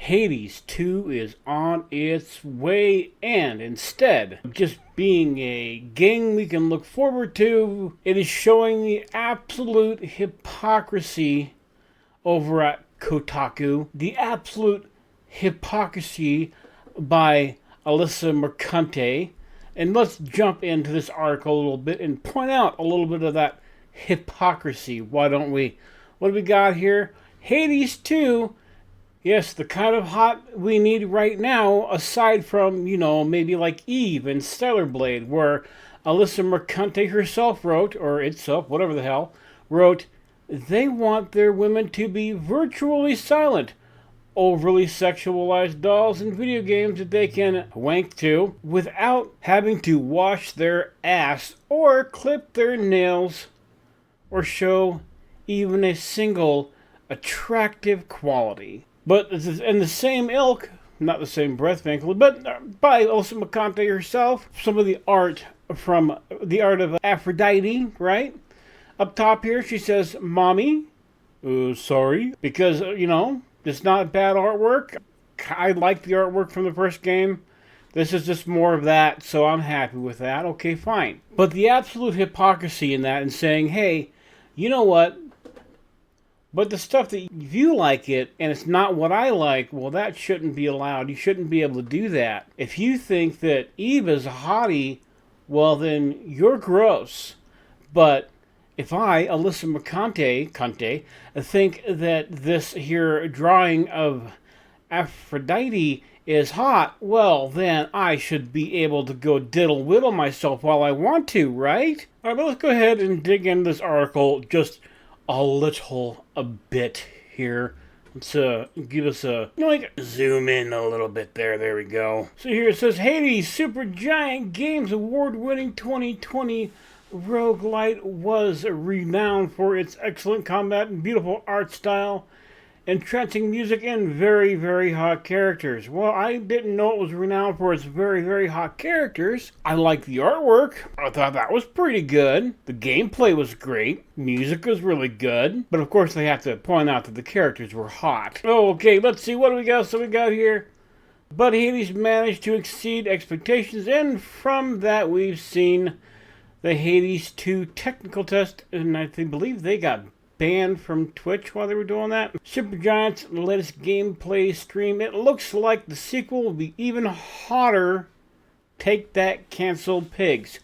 Hades 2 is on its way, and instead of just being a game we can look forward to, it is showing the absolute hypocrisy over at Kotaku, the absolute hypocrisy by Alyssa Mercante. And let's jump into this article a little bit and point out a little bit of that hypocrisy. Why don't we? What do we got here? Hades 2. Yes, the kind of hot we need right now, aside from, maybe like Eve and Stellar Blade, where Alyssa Mercante herself wrote, or itself, whatever the hell, wrote, they want their women to be virtually silent, overly sexualized dolls in video games that they can wank to without having to wash their ass or clip their nails or show even a single attractive quality. But in the same ilk, not the same breath, thankfully, but by Alyssa Mercante herself, some of the art from the art of Aphrodite, right? Up top here, she says, Mommy, sorry, because, it's not bad artwork. I like the artwork from the first game. This is just more of that, so I'm happy with that. Okay, fine. But the absolute hypocrisy in that and saying, hey, you know what? But the stuff that if you like it and it's not what I like, well, that shouldn't be allowed. You shouldn't be able to do that. If you think that Eve is a hottie, well, then you're gross. But if I, Alyssa Mercante, think that this here drawing of Aphrodite is hot, well, then I should be able to go diddle-whittle myself while I want to, right? All right, but let's go ahead and dig into this article just a bit here. Let's give us zoom in a little bit there. There we go. So here it says, Hades Supergiant Games award-winning 2020 roguelite was renowned for its excellent combat and beautiful art style, entrancing music, and very, very hot characters. Well, I didn't know it was renowned for its very, very hot characters. I liked the artwork. I thought that was pretty good. The gameplay was great. Music was really good. But of course, they have to point out that the characters were hot. Okay, let's see. What do we got? So we got here. But Hades managed to exceed expectations, and from that we've seen the Hades 2 technical test, and I believe they got banned from Twitch while they were doing that. Supergiant's latest gameplay stream. It looks like the sequel will be even hotter. Take that, canceled pigs.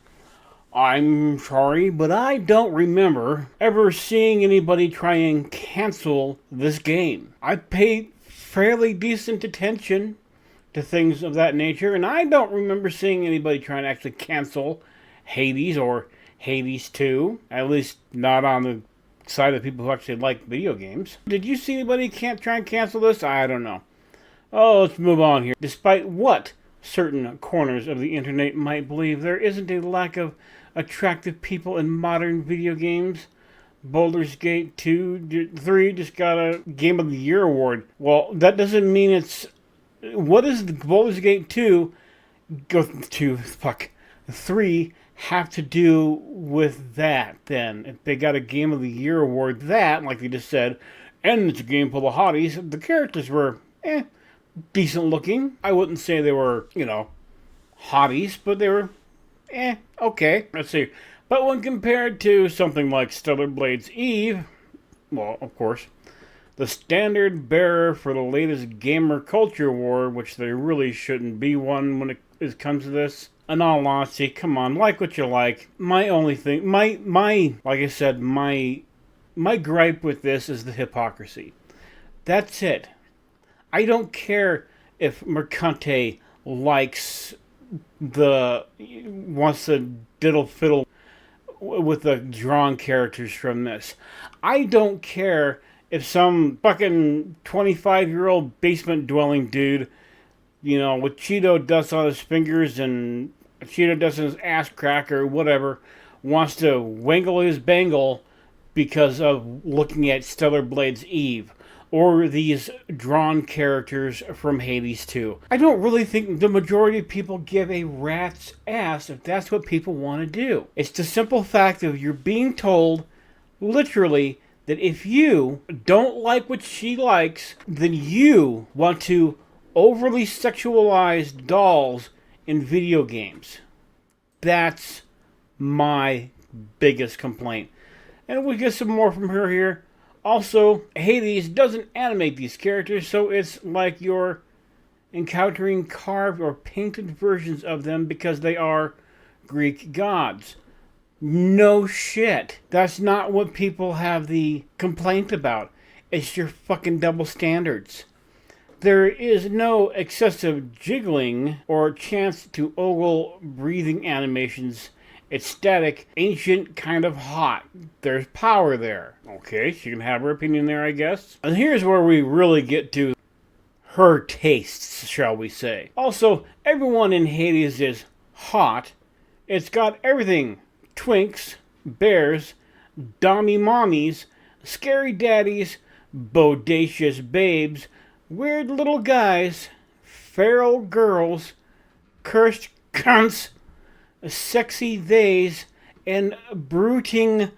I'm sorry, but I don't remember ever seeing anybody try and cancel this game. I paid fairly decent attention to things of that nature, and I don't remember seeing anybody trying to actually cancel Hades or Hades 2. At least not on the side of people who actually like video games. Did you see anybody can't try and cancel this? I don't know. Oh, let's move on here. Despite what certain corners of the internet might believe, there isn't a lack of attractive people in modern video games. Baldur's Gate 3 just got a Game of the Year award. Well, that doesn't mean it's... What is the Baldur's Gate 2 3 have to do with that, then? If they got a Game of the Year award, that, like they just said, and it's a game full of hotties, the characters were, decent looking. I wouldn't say they were, hotties, but they were, okay. Let's see. But when compared to something like Stellar Blade's Eve, well, of course, the standard bearer for the latest gamer culture war, which there really shouldn't be one when it comes to this. In all honesty, come on, like what you like. My only thing, like I said, my gripe with this is the hypocrisy. That's it. I don't care if Mercante wants to diddle fiddle with the drawn characters from this. I don't care if some fucking 25-year-old basement dwelling dude, with Cheeto dust on his fingers and Cheeto dust in his ass crack or whatever, wants to wangle his bangle because of looking at Stellar Blade's Eve or these drawn characters from Hades 2. I don't really think the majority of people give a rat's ass if that's what people want to do. It's the simple fact of you're being told, literally, that if you don't like what she likes, then you want to overly sexualize dolls in video games. That's my biggest complaint. And we get some more from her here. Also, Hades doesn't animate these characters, so it's like you're encountering carved or painted versions of them because they are Greek gods. No shit. That's not what people have the complaint about. It's your fucking double standards. There is no excessive jiggling or chance to ogle breathing animations. It's static, ancient, kind of hot. There's power there. Okay, she can have her opinion there, I guess. And here's where we really get to her tastes, shall we say. Also, everyone in Hades is hot. It's got everything. Twinks, bears, dommy mommies, scary daddies, bodacious babes, weird little guys, feral girls, cursed cunts, sexy theys, and brooding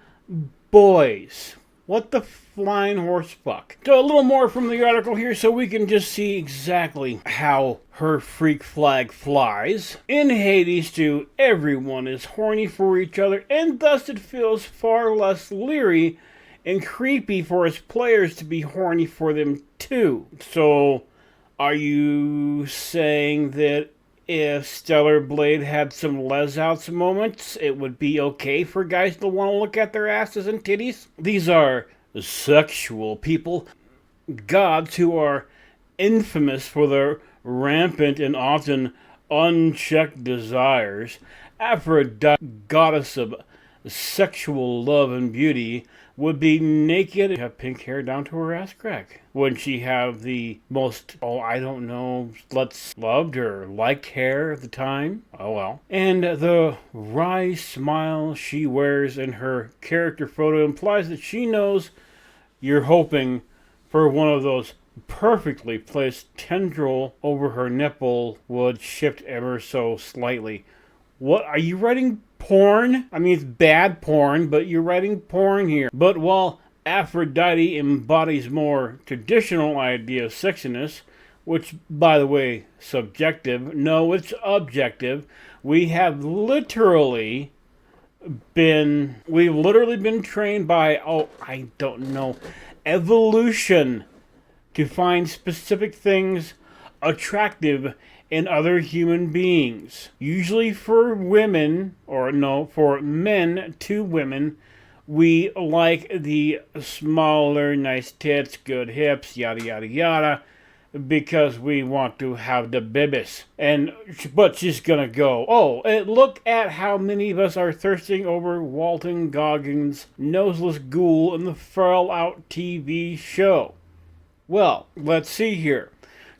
boys. What the flying horse fuck? So a little more from the article here so we can just see exactly how her freak flag flies. In Hades 2, everyone is horny for each other, and thus it feels far less leery and creepy for its players to be horny for them too. So, are you saying that if Stellar Blade had some les outs moments, it would be okay for guys to want to look at their asses and titties? These are sexual people, gods who are infamous for their rampant and often unchecked desires. Aphrodite, goddess of sexual love and beauty, would be naked and have pink hair down to her ass crack. Would she have the most, loved or liked hair at the time? Oh well. And the wry smile she wears in her character photo implies that she knows you're hoping for one of those perfectly placed tendril over her nipple would shift ever so slightly. What, are you writing porn? I mean, it's bad porn, but you're writing porn here. But while Aphrodite embodies more traditional idea of sexiness, which, by the way, subjective, no, it's objective, we've literally been trained by, evolution to find specific things attractive in other human beings. Usually for women, for men to women, we like the smaller, nice tits, good hips, yada yada yada, because we want to have the bibis. But she's gonna go, look at how many of us are thirsting over Walton Goggins' noseless ghoul in the Fallout TV show. Well, let's see here.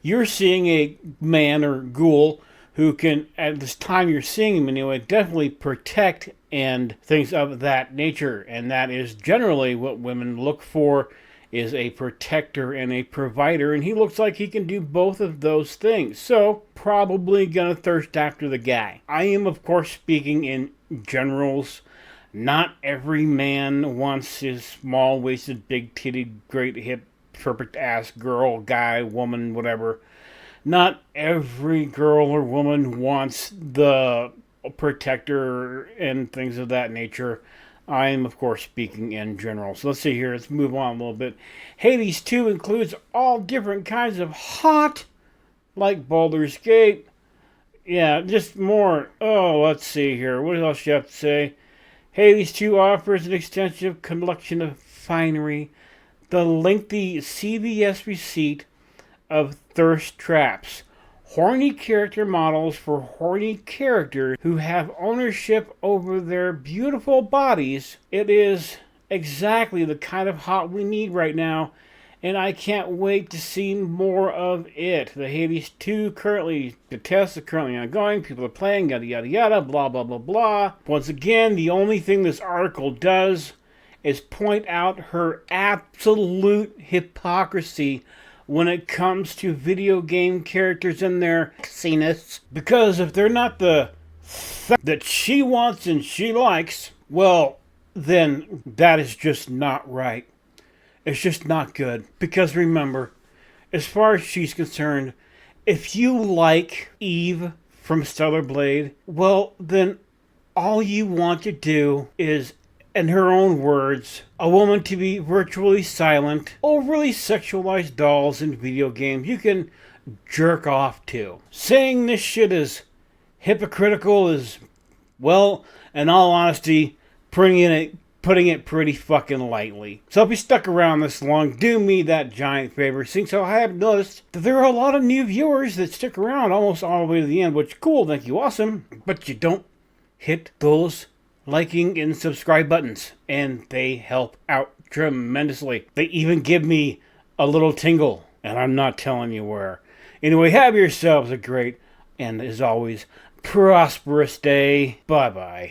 You're seeing a man or ghoul who can, at this time you're seeing him anyway, definitely protect and things of that nature. And that is generally what women look for, is a protector and a provider. And he looks like he can do both of those things. So, probably gonna thirst after the guy. I am, of course, speaking in generals. Not every man wants his small-waisted, big-titted, great hip, perfect ass girl, guy, woman, whatever. Not every girl or woman wants the protector and things of that nature. I am, of course, speaking in general. So let's see here. Let's move on a little bit. Hades 2 includes all different kinds of hot, like Baldur's Gate. Yeah, just more. Let's see here. What else you have to say? Hades 2 offers an extensive collection of finery, the lengthy CVS receipt of thirst traps, horny character models for horny characters who have ownership over their beautiful bodies. It is exactly the kind of hot we need right now, and I can't wait to see more of it. The Hades 2 the test is currently ongoing, people are playing, yada yada yada, blah blah blah blah. Once again, the only thing this article does is point out her absolute hypocrisy when it comes to video game characters and their sexiness. Because if they're not the that she wants and she likes, well, then that is just not right. It's just not good. Because remember, as far as she's concerned, if you like Eve from Stellar Blade, well, then all you want to do is, in her own words, a woman to be virtually silent, overly sexualized dolls in video games you can jerk off to. Saying this shit is hypocritical is, well, in all honesty, putting it pretty fucking lightly. So if you stuck around this long, do me that giant favor, since I have noticed that there are a lot of new viewers that stick around almost all the way to the end, which cool, thank you, awesome. But you don't hit those liking and subscribe buttons, and they help out tremendously. They even give me a little tingle, and I'm not telling you where. Anyway, have yourselves a great, and as always, prosperous day. Bye-bye.